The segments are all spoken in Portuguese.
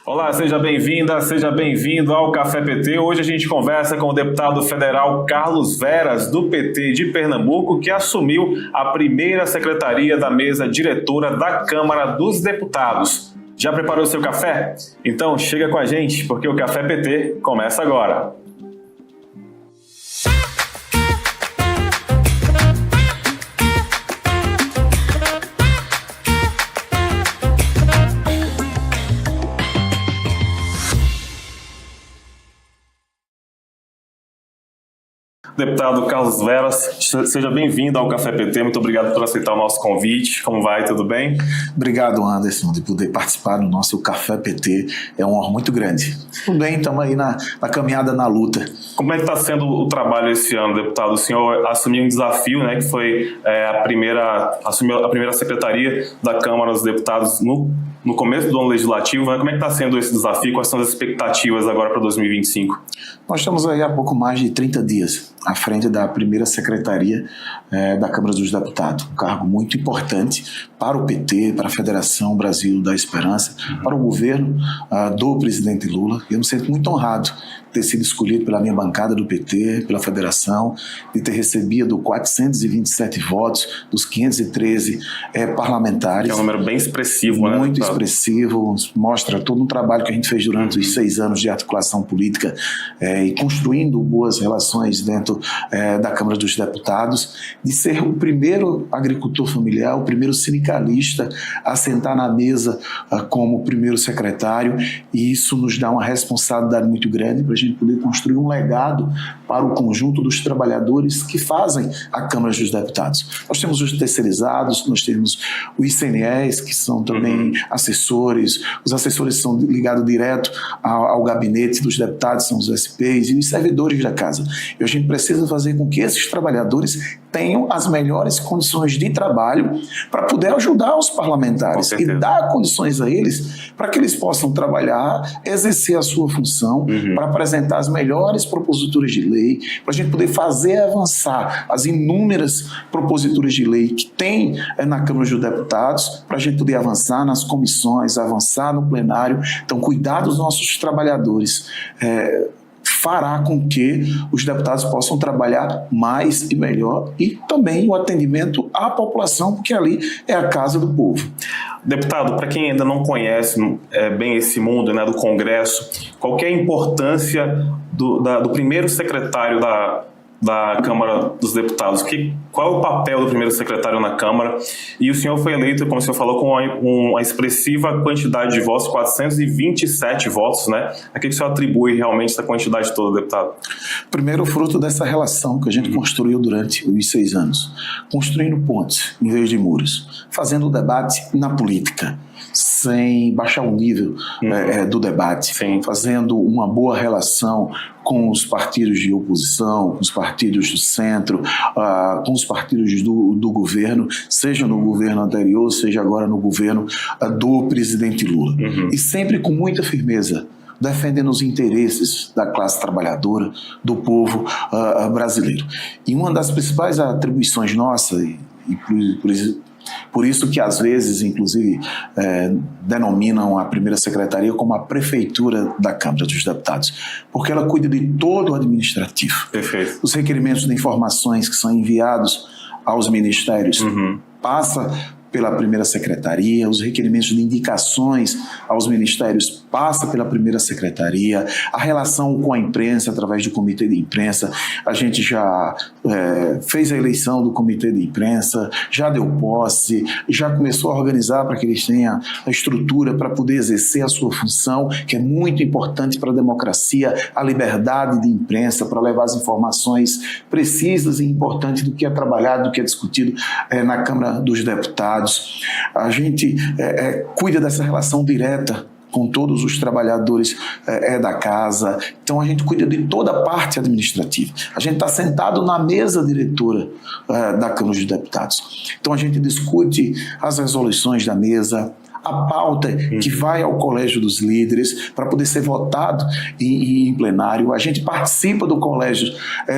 Olá, seja bem-vinda, seja bem-vindo ao Café PT. Hoje a gente conversa com o deputado federal Carlos Veras, do PT de Pernambuco, que assumiu a primeira secretaria da mesa diretora da Câmara dos Deputados. Já preparou seu café? Então chega com a gente, porque o Café PT começa agora. Deputado Carlos Veras, seja bem-vindo ao Café PT, muito obrigado por aceitar o nosso convite. Como vai? Tudo bem? Obrigado, Anderson, de poder participar do nosso Café PT, é uma honra muito grande. Tudo bem, estamos aí na caminhada, na luta. Como é que está sendo o trabalho esse ano, deputado? O senhor assumiu um desafio, né, que foi assumiu a primeira secretaria da Câmara dos Deputados no começo do ano legislativo, né? Como é que está sendo esse desafio? Quais são as expectativas agora para 2025? Nós estamos aí há pouco mais de 30 dias à frente da primeira secretaria da Câmara dos Deputados, um cargo muito importante para o PT, para a Federação Brasil da Esperança, para o governo do presidente Lula. Eu me sinto muito honrado de ter sido escolhido pela minha bancada do PT, pela Federação, de ter recebido 427 votos dos 513 parlamentares. É um número bem expressivo, né? Muito expressivo, mostra todo um trabalho que a gente fez durante os 6 anos de articulação política e construindo boas relações dentro da Câmara dos Deputados, de ser o primeiro agricultor familiar, o primeiro sindicalista a sentar na mesa como primeiro secretário, e isso nos dá uma responsabilidade muito grande para a gente poder construir um legado para o conjunto dos trabalhadores que fazem a Câmara dos Deputados. Nós temos os terceirizados, nós temos os ICNEs, que são também assessores, os assessores são ligados direto ao gabinete dos deputados, são os SPs e os servidores da casa. E a gente precisa fazer com que esses trabalhadores tenham as melhores condições de trabalho para poder ajudar os parlamentares e dar condições a eles para que eles possam trabalhar, exercer a sua função, para apresentar as melhores proposituras de lei, para a gente poder fazer avançar as inúmeras proposituras de lei que tem na Câmara dos Deputados, para a gente poder avançar nas comissões, avançar no plenário. Então, cuidar dos nossos trabalhadores fará com que os deputados possam trabalhar mais e melhor, e também o atendimento à população, porque ali é a casa do povo. Deputado, para quem ainda não conhece bem esse mundo, né, do Congresso, qual que é a importância do primeiro secretário da Câmara dos Deputados? Qual é o papel do primeiro secretário na Câmara? E o senhor foi eleito, como o senhor falou, com uma expressiva quantidade de votos, 427 votos, né? A que o senhor atribui realmente essa quantidade toda, deputado? Primeiro, fruto dessa relação que a gente construiu durante os 6 anos, construindo pontes em vez de muros, fazendo o debate na política, sem baixar o nível do debate, fazendo uma boa relação com os partidos de oposição, com os partidos do centro, com os partidos do governo, seja no governo anterior, seja agora no governo do presidente Lula. E sempre com muita firmeza, defendendo os interesses da classe trabalhadora, do povo brasileiro. E uma das principais atribuições nossas, por isso que às vezes, inclusive, denominam a primeira secretaria como a prefeitura da Câmara dos Deputados, porque ela cuida de todo o administrativo. Perfeito. Os requerimentos de informações que são enviados aos ministérios passa pela primeira secretaria, os requerimentos de indicações aos ministérios passa pela primeira secretaria, a relação com a imprensa através do comitê de imprensa, a gente já fez a eleição do comitê de imprensa, já deu posse, já começou a organizar para que eles tenham a estrutura para poder exercer a sua função, que é muito importante para a democracia, a liberdade de imprensa, para levar as informações precisas e importantes do que é trabalhado, do que é discutido na Câmara dos Deputados. A gente cuida dessa relação direta com todos os trabalhadores da casa. Então a gente cuida de toda a parte administrativa. A gente está sentado na mesa diretora da Câmara dos Deputados. Então a gente discute as resoluções da mesa, a pauta que vai ao Colégio dos Líderes para poder ser votado em plenário. A gente participa do Colégio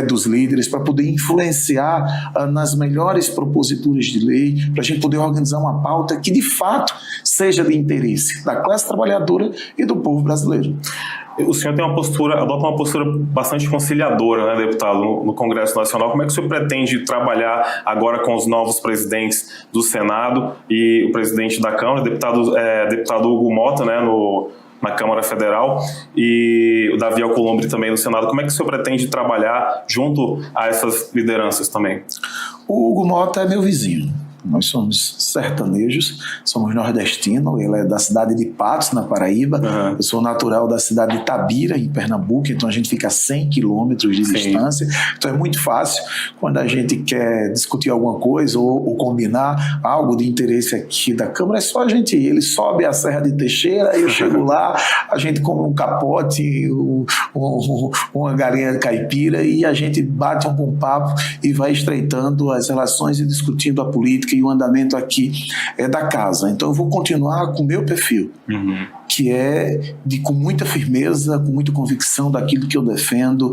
dos Líderes para poder influenciar nas melhores proposituras de lei, para a gente poder organizar uma pauta que de fato seja de interesse da classe trabalhadora e do povo brasileiro. O senhor adota uma postura bastante conciliadora, né, deputado, no Congresso Nacional. Como é que o senhor pretende trabalhar agora com os novos presidentes do Senado e o presidente da Câmara, deputado Hugo Mota, né, na Câmara Federal, e o Davi Alcolumbre também no Senado? Como é que o senhor pretende trabalhar junto a essas lideranças também? O Hugo Mota é meu vizinho. Nós somos sertanejos, somos nordestinos, ele é da cidade de Patos, na Paraíba. Uhum. Eu sou natural da cidade de Itabira, em Pernambuco, então a gente fica a 100 quilômetros de distância. Então é muito fácil, quando a gente quer discutir alguma coisa ou combinar algo de interesse aqui da Câmara, é só a gente ir. Ele sobe a Serra de Teixeira, eu chego lá, a gente come um capote, uma galinha caipira, e a gente bate um bom papo e vai estreitando as relações e discutindo a política e o andamento aqui da casa. Então eu vou continuar com o meu perfil, que é com muita firmeza, com muita convicção daquilo que eu defendo,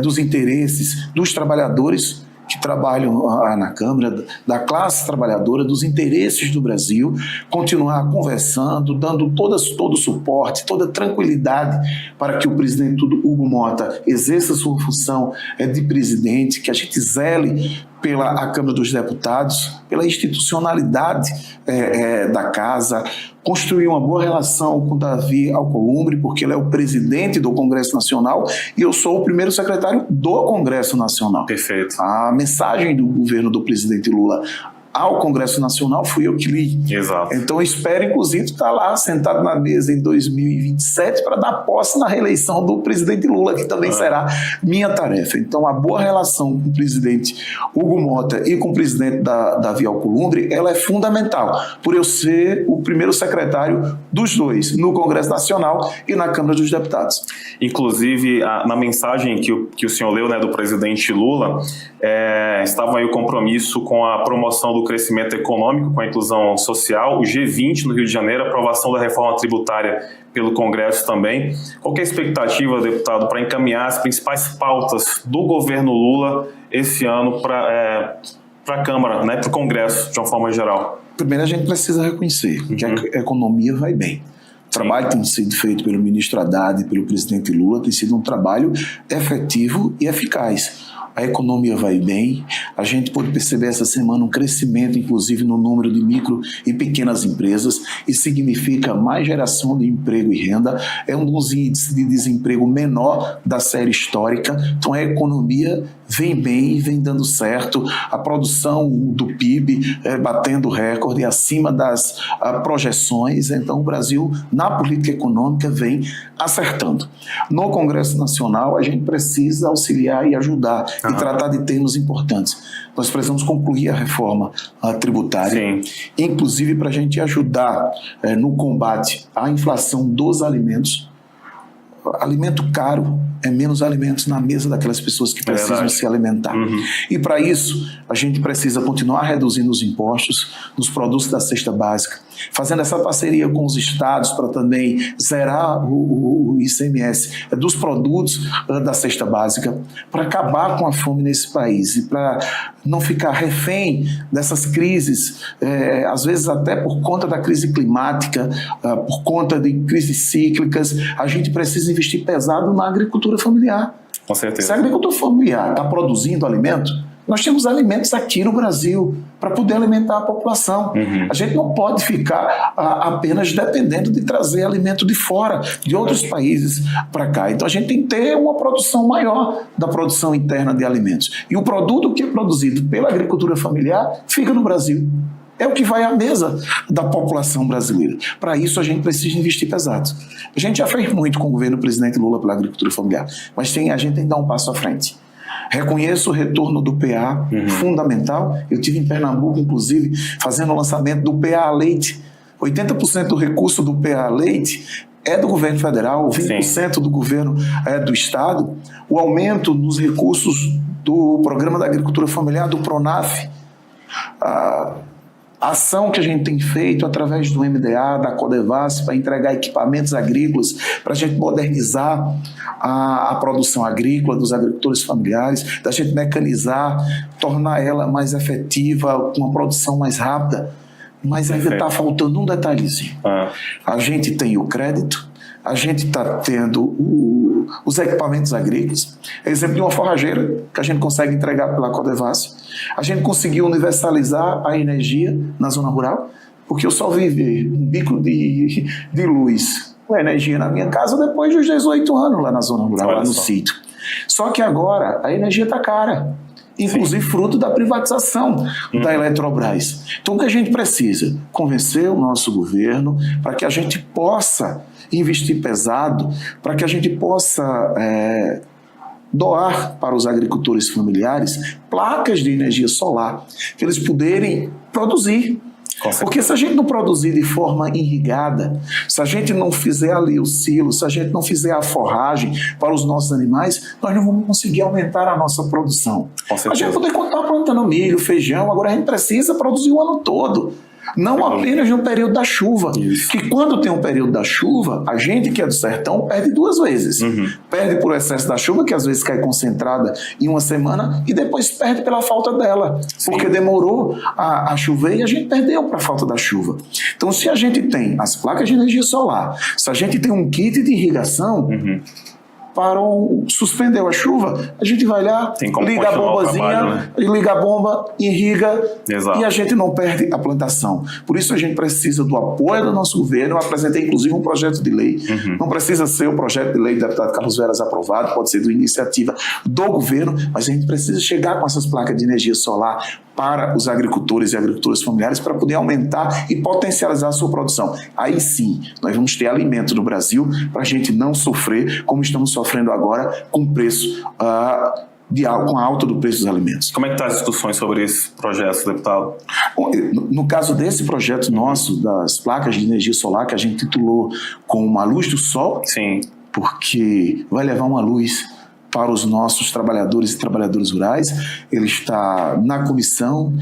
dos interesses dos trabalhadores que trabalham na Câmara, da classe trabalhadora, dos interesses do Brasil, continuar conversando, dando todo o suporte, toda a tranquilidade para que o presidente Hugo Mota exerça sua função de presidente, que a gente zele pela Câmara dos Deputados, pela institucionalidade da casa, construir uma boa relação com Davi Alcolumbre, porque ele é o presidente do Congresso Nacional e eu sou o primeiro secretário do Congresso Nacional. Perfeito. A mensagem do governo do presidente Lula ao Congresso Nacional fui eu que li. Exato. Então eu espero, inclusive, estar lá sentado na mesa em 2027 para dar posse na reeleição do presidente Lula, que também será minha tarefa. Então a boa relação com o presidente Hugo Mota e com o presidente Davi Alcolumbre, ela é fundamental, por eu ser o primeiro secretário dos dois, no Congresso Nacional e na Câmara dos Deputados. Inclusive, na mensagem que o senhor leu, né, do presidente Lula, estava aí o compromisso com a promoção do crescimento econômico, com a inclusão social, o G20 no Rio de Janeiro, a aprovação da reforma tributária pelo Congresso também. Qual que é a expectativa, deputado, para encaminhar as principais pautas do governo Lula esse ano para a Câmara, né, para o Congresso, de uma forma geral? Primeiro, a gente precisa reconhecer que a economia vai bem. O trabalho tem sido feito pelo ministro Haddad e pelo presidente Lula, tem sido um trabalho efetivo e eficaz. A economia vai bem, a gente pôde perceber essa semana um crescimento, inclusive, no número de micro e pequenas empresas. Isso significa mais geração de emprego e renda, é um dos índices de desemprego menor da série histórica. Então a economia vem bem, vem dando certo, a produção do PIB batendo recorde, acima das projeções. Então o Brasil, na política econômica, vem acertando. No Congresso Nacional, a gente precisa auxiliar e ajudar e tratar de temas importantes. Nós precisamos concluir a reforma tributária, inclusive para a gente ajudar no combate à inflação dos alimentos. Alimento caro é menos alimentos na mesa daquelas pessoas que precisam se alimentar. E para isso, a gente precisa continuar reduzindo os impostos nos produtos da cesta básica, fazendo essa parceria com os estados para também zerar o ICMS dos produtos da cesta básica, para acabar com a fome nesse país e para não ficar refém dessas crises, às vezes até por conta da crise climática, por conta de crises cíclicas. A gente precisa investir pesado na agricultura familiar. Com certeza. Se a agricultura familiar está produzindo alimento, nós temos alimentos aqui no Brasil para poder alimentar a população. A gente não pode ficar apenas dependendo de trazer alimento de fora, de outros países para cá. Então a gente tem que ter uma produção maior da produção interna de alimentos. E o produto que é produzido pela agricultura familiar fica no Brasil. É o que vai à mesa da população brasileira. Para isso, a gente precisa investir pesado. A gente já fez muito com o governo do presidente Lula pela agricultura familiar, mas a gente tem que dar um passo à frente. Reconheço o retorno do PA, fundamental. Eu estive em Pernambuco, inclusive, fazendo o lançamento do PA Leite. 80% do recurso do PA Leite é do governo federal, 20% do governo do estado. O aumento nos recursos do Programa da Agricultura Familiar, do PRONAF, a ação que a gente tem feito através do MDA, da Codevasf, para entregar equipamentos agrícolas, para a gente modernizar a produção agrícola dos agricultores familiares, da gente mecanizar, tornar ela mais efetiva, com uma produção mais rápida. mas ainda está faltando um detalhezinho. A gente tem o crédito, a gente está tendo os equipamentos agrícolas, exemplo de uma forrageira que a gente consegue entregar pela Codevasf. A gente conseguiu universalizar a energia na zona rural, porque eu só vivi um bico de luz com energia na minha casa depois dos 18 anos lá na zona rural, lá no sítio. Só que agora a energia está cara, inclusive fruto da privatização da Eletrobras. Então o que a gente precisa? Convencer o nosso governo para que a gente possa investir pesado, para que a gente possa doar para os agricultores familiares placas de energia solar, que eles poderem produzir. Porque se a gente não produzir de forma irrigada, se a gente não fizer ali o silo, se a gente não fizer a forragem para os nossos animais, nós não vamos conseguir aumentar a nossa produção. A gente vai poder continuar plantando milho, feijão, agora a gente precisa produzir o ano todo. Não apenas no período da chuva. Que quando tem um período da chuva, a gente que é do sertão perde duas vezes. Perde por excesso da chuva, que às vezes cai concentrada em uma semana, e depois perde pela falta dela. Porque demorou a chover e a gente perdeu para a falta da chuva. Então, se a gente tem as placas de energia solar, se a gente tem um kit de irrigação, suspendeu a chuva, a gente vai lá, liga a bombazinha, liga a bomba, irriga, e a gente não perde a plantação. Por isso a gente precisa do apoio do nosso governo. Eu apresentei inclusive um projeto de lei, não precisa ser o projeto de lei do deputado Carlos Veras aprovado, pode ser de iniciativa do governo, mas a gente precisa chegar com essas placas de energia solar para os agricultores e agricultoras familiares para poder aumentar e potencializar a sua produção. Aí sim, nós vamos ter alimento no Brasil para a gente não sofrer como estamos sofrendo agora com o preço com a alta do preço dos alimentos. Como é que estão as discussões sobre esse projeto, deputado? No caso desse projeto nosso, das placas de energia solar, que a gente titulou com uma luz do sol, porque vai levar uma luz para os nossos trabalhadores e trabalhadoras rurais. Ele está na Comissão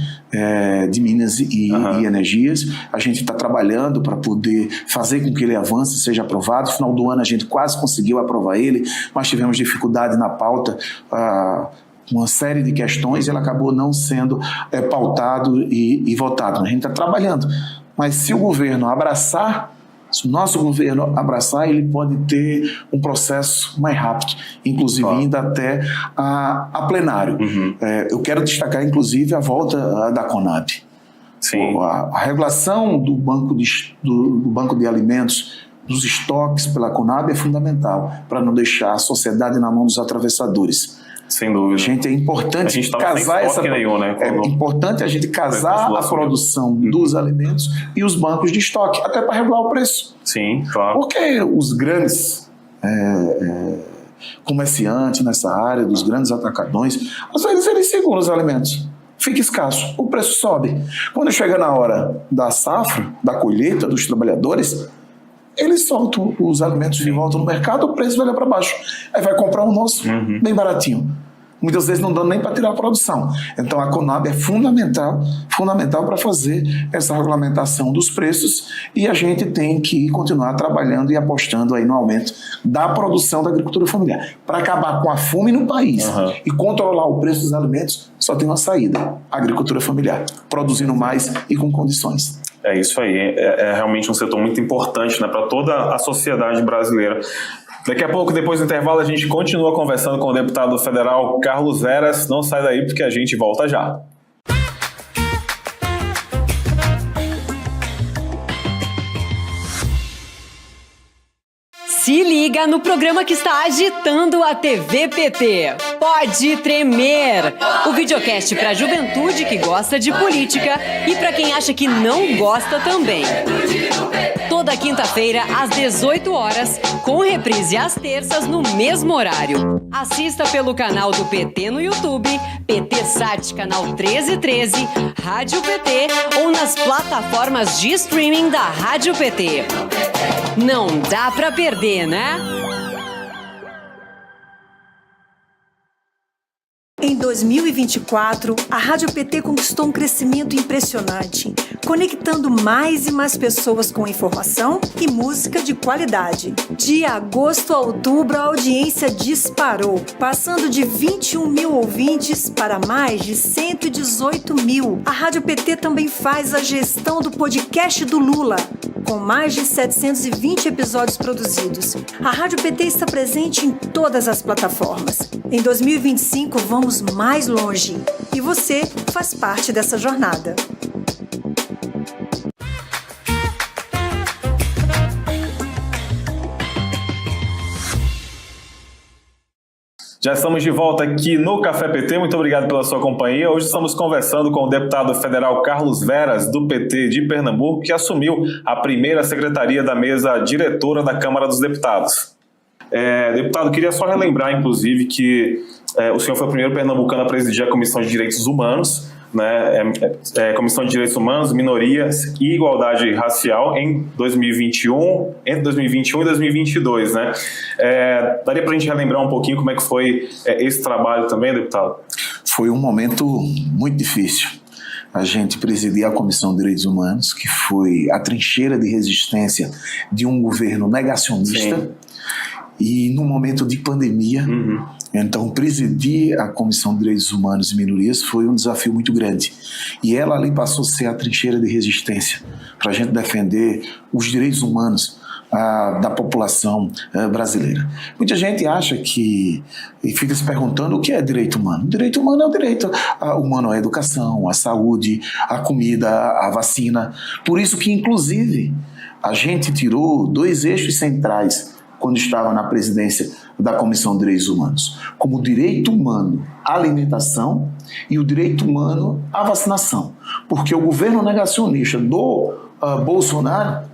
de Minas e Energias. A gente está trabalhando para poder fazer com que ele avance, seja aprovado. No final do ano a gente quase conseguiu aprovar ele, mas tivemos dificuldade na pauta, uma série de questões, e ele acabou não sendo pautado e votado. A gente está trabalhando, mas se o governo abraçar, se o nosso governo abraçar, ele pode ter um processo mais rápido, inclusive indo até a plenário. Eu quero destacar, inclusive, a volta da Conab. A regulação do banco de alimentos, dos estoques pela Conab, é fundamental para não deixar a sociedade na mão dos atravessadores. Sem dúvida. É importante casar importante a gente casar a produção dos alimentos e os bancos de estoque, até para regular o preço. Sim, claro. Porque os grandes comerciantes nessa área, dos grandes atacadões, às vezes eles seguram os alimentos. Fica escasso, o preço sobe. Quando chega na hora da safra, da colheita dos trabalhadores, eles soltam os alimentos de volta no mercado, o preço vai lá para baixo. Aí vai comprar o nosso bem baratinho. Muitas vezes não dando nem para tirar a produção. Então a Conab é fundamental para fazer essa regulamentação dos preços, e a gente tem que continuar trabalhando e apostando aí no aumento da produção da agricultura familiar. Para acabar com a fome no país e controlar o preço dos alimentos, só tem uma saída: a agricultura familiar, produzindo mais e com condições. É isso aí, é realmente um setor muito importante, né, para toda a sociedade brasileira. Daqui a pouco, depois do intervalo, a gente continua conversando com o deputado federal Carlos Veras. Não sai daí porque a gente volta já. Se liga no programa que está agitando a TV PT. Pode Tremer! O videocast para a juventude que gosta de política e para quem acha que não gosta também. Toda quinta-feira, às 18 horas, com reprise às terças no mesmo horário. Assista pelo canal do PT no YouTube, PT Sat, canal 1313, Rádio PT ou nas plataformas de streaming da Rádio PT. Não dá pra perder, né? Em 2024, a Rádio PT conquistou um crescimento impressionante, conectando mais e mais pessoas com informação e música de qualidade. De agosto a outubro, a audiência disparou, passando de 21 mil ouvintes para mais de 118 mil. A Rádio PT também faz a gestão do podcast do Lula, com mais de 720 episódios produzidos. A Rádio PT está presente em todas as plataformas. Em 2025, vamos mais longe. E você faz parte dessa jornada. Já estamos de volta aqui no Café PT, muito obrigado pela sua companhia. Hoje estamos conversando com o deputado federal Carlos Veras, do PT de Pernambuco, que assumiu a primeira secretaria da mesa diretora da Câmara dos Deputados. Deputado, queria só relembrar, inclusive, que o senhor foi o primeiro pernambucano a presidir a Comissão de Direitos Humanos, né, Comissão de Direitos Humanos, Minorias e Igualdade Racial entre 2021 e 2022, né? Daria para a gente relembrar um pouquinho como é que foi esse trabalho também, deputado? Foi um momento muito difícil. A gente presidia a Comissão de Direitos Humanos, que foi a trincheira de resistência de um governo negacionista. Sim. E num momento de pandemia, então presidir a Comissão de Direitos Humanos e Minorias foi um desafio muito grande. E ela ali passou a ser a trincheira de resistência para a gente defender os direitos humanos da população brasileira. Muita gente acha e fica se perguntando o que é direito humano. O direito humano é o direito humano à educação, à saúde, à comida, à vacina. Por isso que, inclusive, a gente tirou 2 eixos centrais quando estava na presidência da Comissão de Direitos Humanos, como o direito humano à alimentação e o direito humano à vacinação. Porque o governo negacionista do Bolsonaro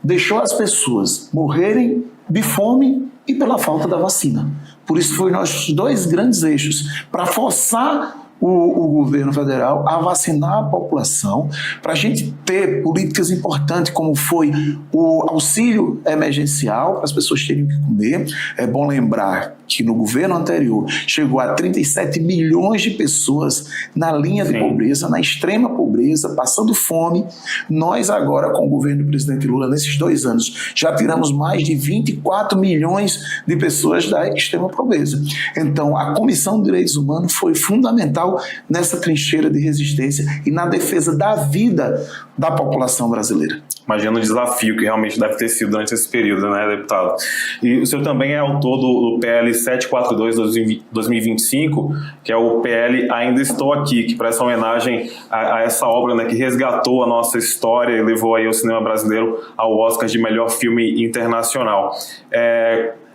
deixou as pessoas morrerem de fome e pela falta da vacina. Por isso foi nossos 2 grandes eixos, para forçar o governo federal a vacinar a população, para a gente ter políticas importantes como foi o auxílio emergencial, para as pessoas terem o que comer. É bom lembrar que no governo anterior chegou a 37 milhões de pessoas na linha de pobreza, na extrema pobreza, passando fome. Nós agora, com o governo do presidente Lula, nesses 2 anos, já tiramos mais de 24 milhões de pessoas da extrema pobreza. Então, a Comissão de Direitos Humanos foi fundamental nessa trincheira de resistência e na defesa da vida da população brasileira. Imagina o desafio que realmente deve ter sido durante esse período, né, deputado? E o senhor também é autor do PL 742/2025, que é o PL Ainda Estou Aqui, que presta homenagem a essa obra, né, que resgatou a nossa história e levou aí o cinema brasileiro ao Oscar de melhor filme internacional.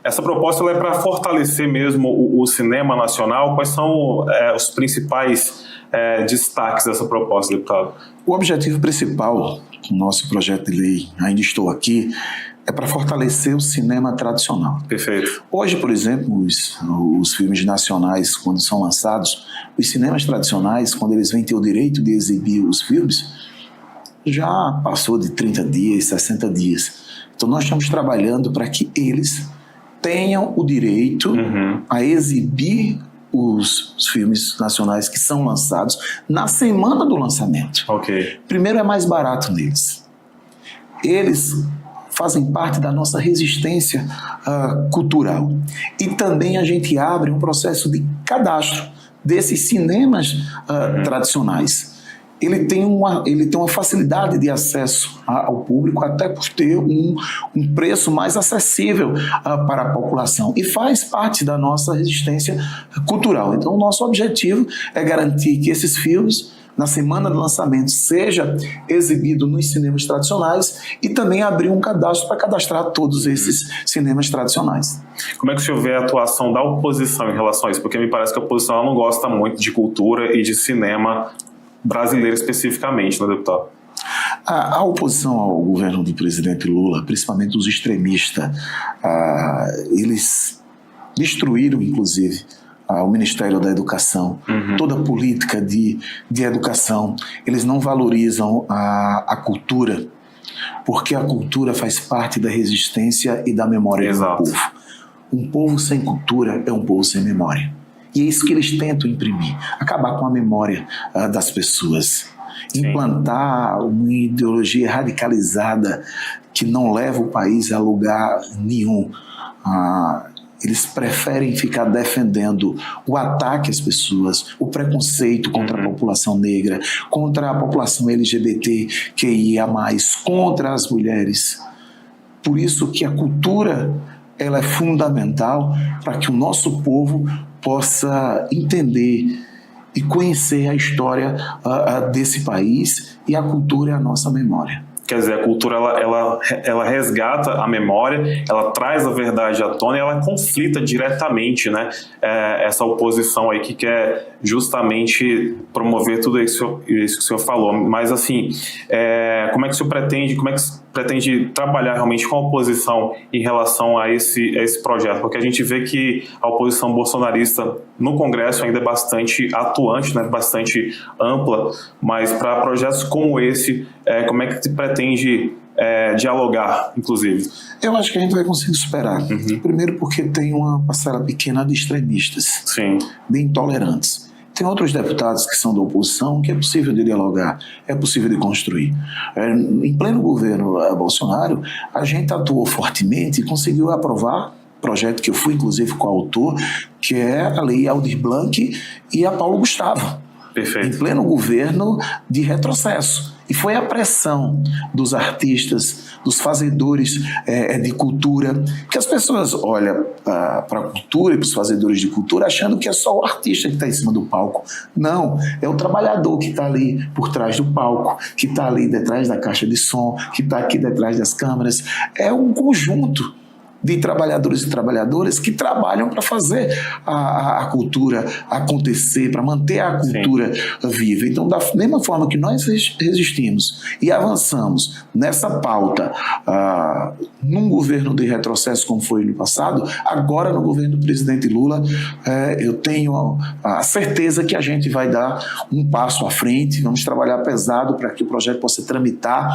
Essa proposta é para fortalecer mesmo o cinema nacional. Quais são os principais destaques dessa proposta, deputado? O objetivo principal do nosso projeto de lei, Ainda Estou Aqui, é para fortalecer o cinema tradicional. Perfeito. Hoje, por exemplo, os filmes nacionais, quando são lançados, os cinemas tradicionais, quando eles vêm ter o direito de exibir os filmes, já passou de 30 dias, 60 dias. Então nós estamos trabalhando para que eles tenham o direito a exibir os filmes nacionais que são lançados na semana do lançamento. Okay. Primeiro, é mais barato neles. Eles fazem parte da nossa resistência cultural. E também a gente abre um processo de cadastro desses cinemas tradicionais. Ele tem uma facilidade de acesso ao público, até por ter um preço mais acessível para a população, e faz parte da nossa resistência cultural. Então, o nosso objetivo é garantir que esses filmes, na semana do lançamento, seja exibido nos cinemas tradicionais, e também abrir um cadastro para cadastrar todos esses cinemas tradicionais. Como é que o senhor vê a atuação da oposição em relação a isso? Porque me parece que a oposição não gosta muito de cultura e de cinema brasileiro especificamente, né, deputado? A oposição ao governo do presidente Lula, principalmente os extremistas, eles destruíram, inclusive, o Ministério da Educação, toda a política de educação. Eles não valorizam a cultura, porque a cultura faz parte da resistência e da memória do povo. Um povo sem cultura é um povo sem memória. E é isso que eles tentam imprimir, acabar com a memória das pessoas. Sim. Implantar uma ideologia radicalizada que não leva o país a lugar nenhum. Eles preferem ficar defendendo o ataque às pessoas, o preconceito contra a população negra, contra a população LGBTQIA+, contra as mulheres. Por isso que a cultura ela é fundamental para que o nosso povo possa entender e conhecer a história desse país, e a cultura é a nossa memória. Quer dizer, a cultura ela resgata a memória, ela traz a verdade à tona e ela conflita diretamente, né, essa oposição aí que quer justamente promover tudo isso que o senhor falou. Mas assim, como é que o senhor pretende trabalhar realmente com a oposição em relação a esse projeto? Porque a gente vê que a oposição bolsonarista no Congresso ainda é bastante atuante, né, bastante ampla, mas para projetos como esse, como é que se pretende dialogar, inclusive? Eu acho que a gente vai conseguir superar. Primeiro porque tem uma parcela pequena de extremistas, sim, de intolerantes. Tem outros deputados que são da oposição que é possível de dialogar, é possível de construir. Em pleno governo Bolsonaro, a gente atuou fortemente e conseguiu aprovar projeto que eu fui inclusive coautor, que é a Lei Aldir Blanc e a Paulo Gustavo. Perfeito. Em pleno governo de retrocesso. E foi a pressão dos artistas, dos fazedores de cultura, que as pessoas olham para a cultura e para os fazedores de cultura achando que é só o artista que está em cima do palco. Não, é o trabalhador que está ali por trás do palco, que está ali detrás da caixa de som, que está aqui detrás das câmeras. É um conjunto de trabalhadores e trabalhadoras que trabalham para fazer a cultura acontecer, para manter a cultura viva. Então, da mesma forma que nós resistimos e avançamos nessa pauta num governo de retrocesso como foi no passado, agora no governo do presidente Lula, eu tenho a certeza que a gente vai dar um passo à frente, vamos trabalhar pesado para que o projeto possa tramitar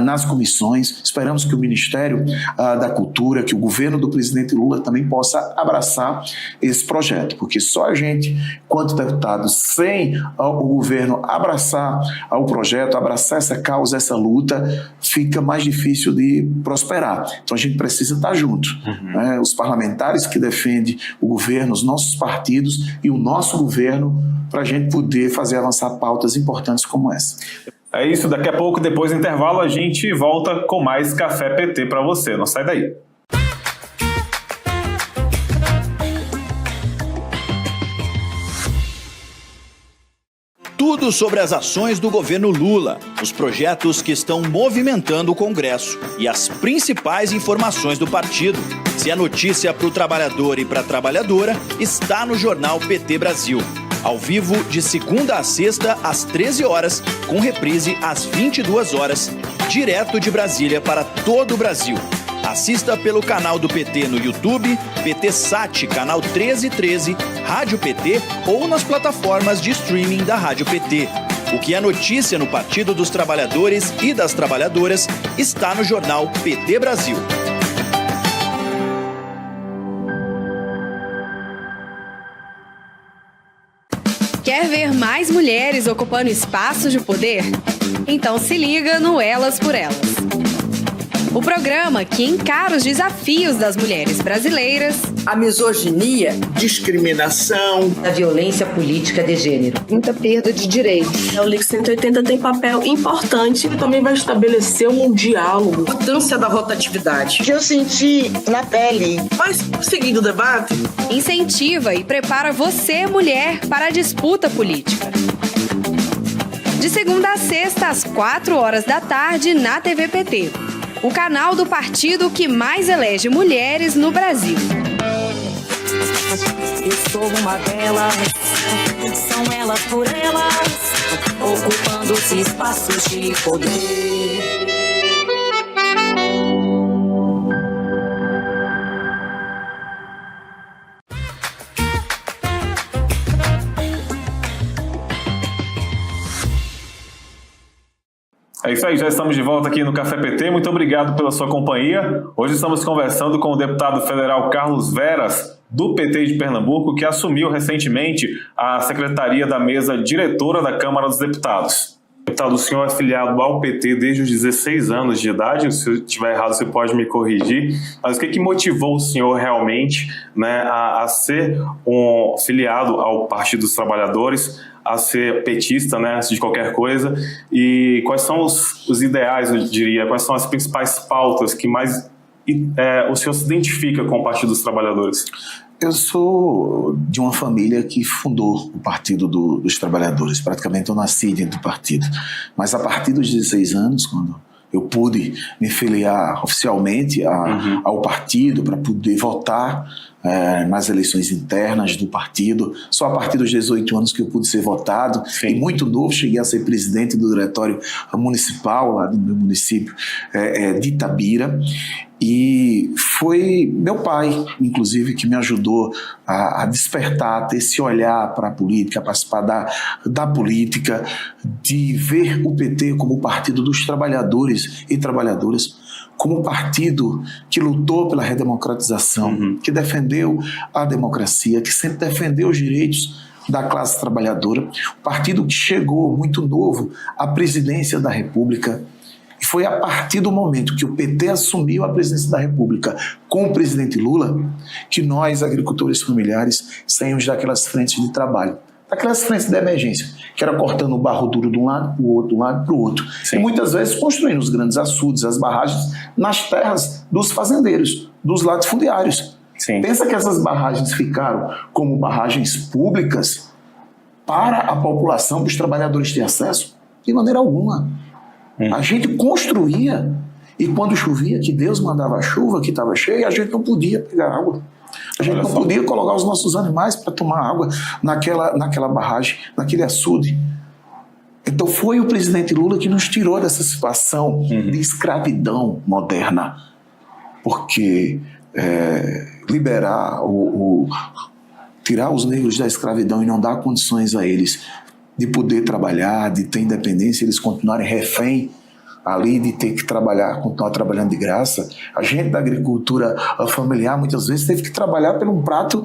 nas comissões. Esperamos que o Ministério da Cultura, que o governo do presidente Lula também possa abraçar esse projeto, porque só a gente, quanto deputados, sem o governo abraçar o projeto, abraçar essa causa, essa luta, fica mais difícil de prosperar. Então a gente precisa estar junto. Né? Os parlamentares que defendem o governo, os nossos partidos e o nosso governo, para a gente poder fazer avançar pautas importantes como essa. É isso, daqui a pouco, depois do intervalo, a gente volta com mais Café PT para você. Não sai daí. Tudo sobre as ações do governo Lula, os projetos que estão movimentando o Congresso e as principais informações do partido. Se é notícia para o trabalhador e para a trabalhadora, está no Jornal PT Brasil. Ao vivo, de segunda a sexta, às 13 horas, com reprise às 22 horas, direto de Brasília para todo o Brasil. Assista pelo canal do PT no YouTube, PT Sat, canal 1313, Rádio PT ou nas plataformas de streaming da Rádio PT. O que é notícia no Partido dos Trabalhadores e das Trabalhadoras está no Jornal PT Brasil. Quer ver mais mulheres ocupando espaços de poder? Então se liga no Elas por Elas. O programa que encara os desafios das mulheres brasileiras, a misoginia, discriminação, a violência política de gênero, muita perda de direitos. O LIC 180 tem papel importante e também vai estabelecer um diálogo. A importância da rotatividade. Que eu senti na pele. Mas, seguindo o debate, incentiva e prepara você, mulher, para a disputa política. De segunda a sexta, às 4 horas da tarde, na TV PT. O canal do partido que mais elege mulheres no Brasil. Eu sou uma delas, são elas por elas, ocupando os espaços de poder. É isso aí, já estamos de volta aqui no Café PT. Muito obrigado pela sua companhia. Hoje estamos conversando com o deputado federal Carlos Veras, do PT de Pernambuco, que assumiu recentemente a secretaria da mesa diretora da Câmara dos Deputados. Deputado, o senhor é filiado ao PT desde os 16 anos de idade. Se eu estiver errado, você pode me corrigir. Mas o que motivou o senhor realmente, né, a ser um filiado ao Partido dos Trabalhadores, a ser petista, né, antes de qualquer coisa? E quais são os ideais, eu diria, quais são as principais pautas que mais o senhor se identifica com o Partido dos Trabalhadores? Eu sou de uma família que fundou o Partido dos Trabalhadores. Praticamente eu nasci dentro do partido. Mas a partir dos 16 anos, quando eu pude me filiar oficialmente ao partido para poder votar nas eleições internas do partido, só a partir dos 18 anos que eu pude ser votado. Sim. E muito novo, cheguei a ser presidente do diretório municipal lá do meu município de Itabira. E foi meu pai, inclusive, que me ajudou a despertar, a ter esse olhar para a política, a participar da política, de ver o PT como o partido dos trabalhadores e trabalhadoras, como um partido que lutou pela redemocratização, que defendeu a democracia, que sempre defendeu os direitos da classe trabalhadora, um partido que chegou muito novo à presidência da República. E foi a partir do momento que o PT assumiu a presidência da República com o presidente Lula que nós, agricultores familiares, saímos daquelas frentes de trabalho, daquelas frentes de emergência, que era cortando o barro duro de um lado para o outro, de um lado para o outro. Sim. E muitas vezes construindo os grandes açudes, as barragens nas terras dos fazendeiros, dos latifundiários. Sim. Pensa que essas barragens ficaram como barragens públicas para a população, para os trabalhadores terem acesso? De maneira alguma. A gente construía, e quando chovia, que Deus mandava a chuva, que estava cheia, a gente não podia pegar água. A gente não podia colocar os nossos animais para tomar água naquela barragem, naquele açude. Então foi o presidente Lula que nos tirou dessa situação de escravidão moderna. Porque liberar tirar os negros da escravidão e não dar condições a eles de poder trabalhar, de ter independência, eles continuarem refém ali, de ter que trabalhar, continuar trabalhando de graça. A gente da agricultura familiar muitas vezes teve que trabalhar por um prato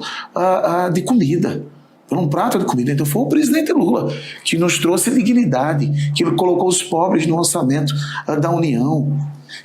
de comida. Por um prato de comida. Então foi o presidente Lula que nos trouxe dignidade, que colocou os pobres no orçamento da União,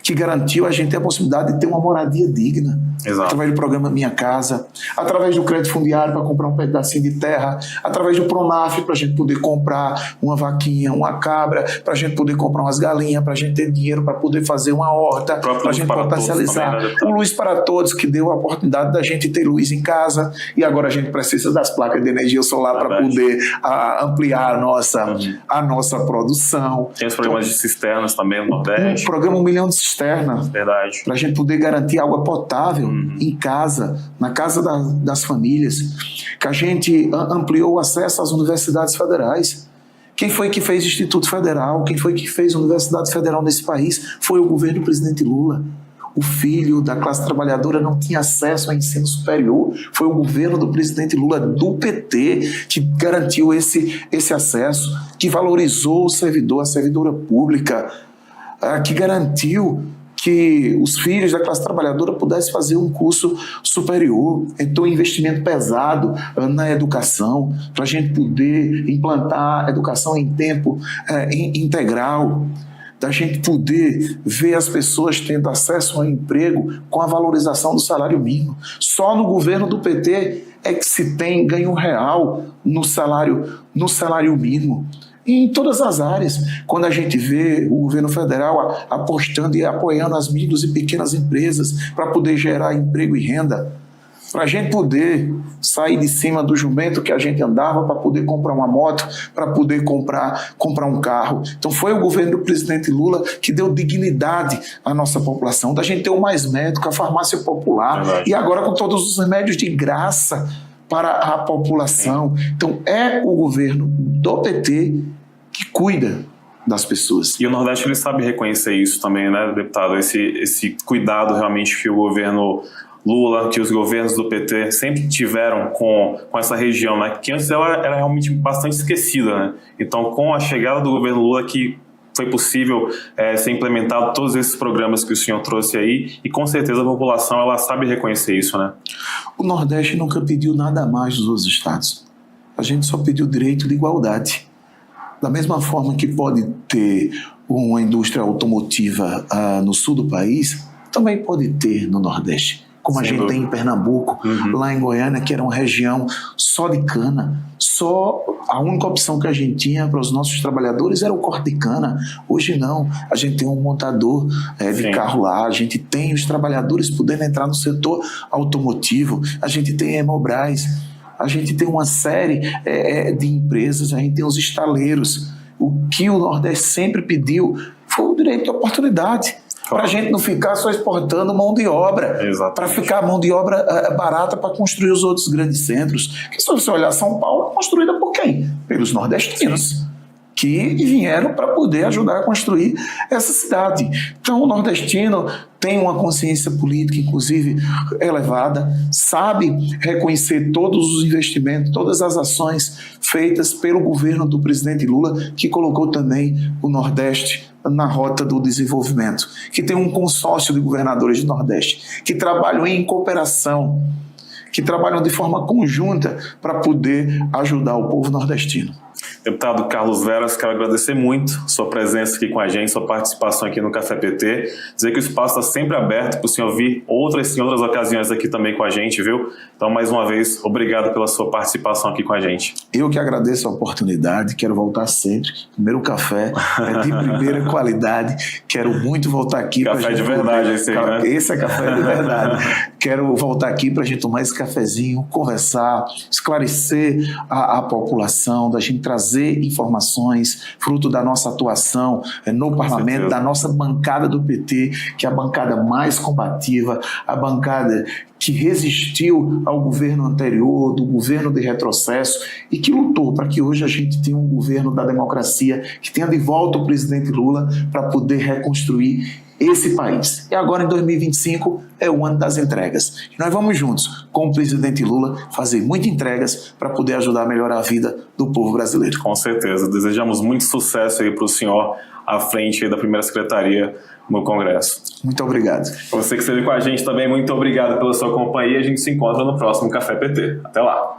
que garantiu a gente a possibilidade de ter uma moradia digna. Exato. Através do programa Minha Casa, através do crédito fundiário para comprar um pedacinho de terra, através do Pronaf para a gente poder comprar uma vaquinha, uma cabra, para a gente poder comprar umas galinhas, para a gente ter dinheiro para poder fazer uma horta, para a gente potencializar. Também, né? O Luz para Todos, que deu a oportunidade da gente ter luz em casa, e agora a gente precisa das placas de energia solar para poder ampliar a nossa produção. Tem os programas de cisternas também no Nordeste. Um programa 1 milhão de cisternas. Verdade. Para a gente poder garantir água potável em casa, na casa das famílias. Que a gente ampliou o acesso às universidades federais. Quem foi que fez Instituto Federal? Quem foi que fez Universidade Federal nesse país? Foi o governo do presidente Lula. O filho da classe trabalhadora não tinha acesso ao ensino superior. Foi o governo do presidente Lula, do PT, que garantiu esse acesso, que valorizou o servidor, a servidora pública, que garantiu que os filhos da classe trabalhadora pudessem fazer um curso superior. Então, investimento pesado na educação, para a gente poder implantar a educação em tempo integral, da gente poder ver as pessoas tendo acesso ao emprego com a valorização do salário mínimo. Só no governo do PT é que se tem ganho real no salário mínimo. E em todas as áreas, quando a gente vê o governo federal apostando e apoiando as micros e pequenas empresas para poder gerar emprego e renda, para a gente poder sair de cima do jumento que a gente andava para poder comprar uma moto, para poder comprar um carro. Então foi o governo do presidente Lula que deu dignidade à nossa população, da gente ter o Mais Médico, a farmácia popular, e agora com todos os remédios de graça para a população. Então é o governo do PT que cuida das pessoas. E o Nordeste ele sabe reconhecer isso também, né, deputado? Esse cuidado realmente que o governo Lula, que os governos do PT sempre tiveram com essa região, né? Que antes ela era realmente bastante esquecida, né? Então, com a chegada do governo Lula, que foi possível ser implementado todos esses programas que o senhor trouxe aí, e com certeza a população ela sabe reconhecer isso, né? O Nordeste nunca pediu nada mais dos outros estados. A gente só pediu direito de igualdade. Da mesma forma que pode ter uma indústria automotiva no sul do país, também pode ter no Nordeste. Como a gente tem em Pernambuco, lá em Goiânia, que era uma região só de cana. Só a única opção que a gente tinha para os nossos trabalhadores era o corte de cana. Hoje não, a gente tem um montador de carro lá, a gente tem os trabalhadores podendo entrar no setor automotivo, a gente tem a Hemobras, a gente tem uma série de empresas, a gente tem os estaleiros. O que o Nordeste sempre pediu foi o direito de oportunidade. Para a gente não ficar só exportando mão de obra, para ficar mão de obra barata para construir os outros grandes centros. Que se você olhar São Paulo, construída por quem? Pelos nordestinos, que vieram para poder ajudar a construir essa cidade. Então o nordestino tem uma consciência política, inclusive, elevada, sabe reconhecer todos os investimentos, todas as ações feitas pelo governo do presidente Lula, que colocou também o Nordeste na rota do desenvolvimento, que tem um consórcio de governadores do Nordeste, que trabalham em cooperação, que trabalham de forma conjunta para poder ajudar o povo nordestino. Deputado Carlos Veras, quero agradecer muito sua presença aqui com a gente, sua participação aqui no Café PT, dizer que o espaço está sempre aberto para o senhor vir em outras ocasiões aqui também com a gente, viu? Então, mais uma vez, obrigado pela sua participação aqui com a gente. Eu que agradeço a oportunidade, quero voltar sempre. Primeiro café é de primeira qualidade, quero muito voltar aqui. Café de verdade esse aí, né? Esse é café de verdade. Quero voltar aqui para a gente tomar esse cafezinho, conversar, esclarecer a população, da gente trazer informações, fruto da nossa atuação no parlamento, da nossa bancada do PT, que é a bancada mais combativa, a bancada que resistiu ao governo anterior, do governo de retrocesso, e que lutou para que hoje a gente tenha um governo da democracia, que tenha de volta o presidente Lula para poder reconstruir esse país. E agora, em 2025, é o ano das entregas. E nós vamos juntos, com o presidente Lula, fazer muitas entregas para poder ajudar a melhorar a vida do povo brasileiro. Com certeza. Desejamos muito sucesso aí para o senhor à frente aí da primeira secretaria no Congresso. Muito obrigado. Você que esteve com a gente também, muito obrigado pela sua companhia. A gente se encontra no próximo Café PT. Até lá.